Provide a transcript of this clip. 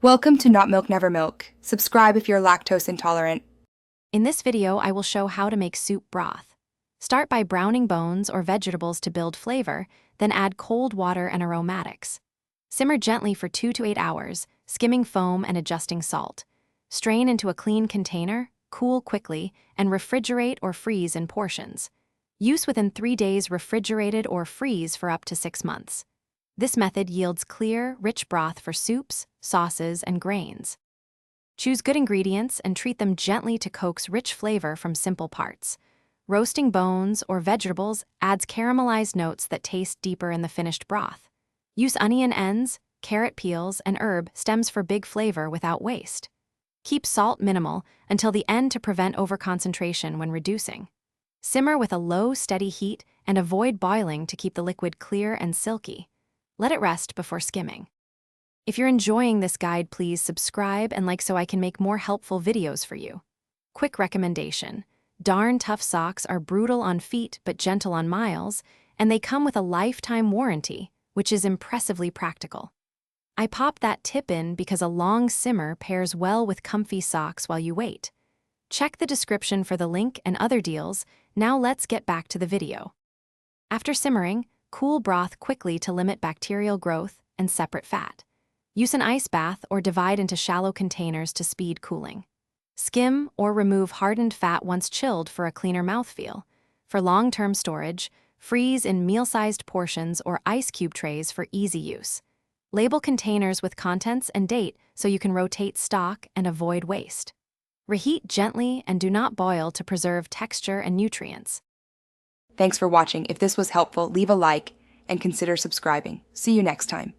Welcome to Not Milk Never Milk. Subscribe if you're lactose intolerant. In this video, I will show how to make soup broth. Start by browning bones or vegetables to build flavor, then add cold water and aromatics. Simmer gently for 2 to 8 hours, skimming foam and adjusting salt. Strain into a clean container, cool quickly, and refrigerate or freeze in portions. Use within 3 days refrigerated or freeze for up to 6 months. This method yields clear, rich broth for soups, sauces, and grains. Choose good ingredients and treat them gently to coax rich flavor from simple parts. Roasting bones or vegetables adds caramelized notes that taste deeper in the finished broth. Use onion ends, carrot peels, and herb stems for big flavor without waste. Keep salt minimal until the end to prevent overconcentration when reducing. Simmer with a low, steady heat and avoid boiling to keep the liquid clear and silky. Let it rest before skimming. If you're enjoying this guide, please subscribe and like so I can make more helpful videos for you. Quick recommendation: Darn Tough socks are brutal on feet but gentle on miles, and they come with a lifetime warranty, which is impressively practical. I pop that tip in because a long simmer pairs well with comfy socks while you wait. Check the description for the link and other deals. Now let's get back to the video. After simmering, cool broth quickly to limit bacterial growth and separate fat. Use an ice bath or divide into shallow containers to speed cooling. Skim or remove hardened fat once chilled for a cleaner mouthfeel. For long-term storage, freeze in meal-sized portions or ice cube trays for easy use. Label containers with contents and date so you can rotate stock and avoid waste. Reheat gently and do not boil to preserve texture and nutrients. Thanks for watching. If this was helpful, leave a like and consider subscribing. See you next time.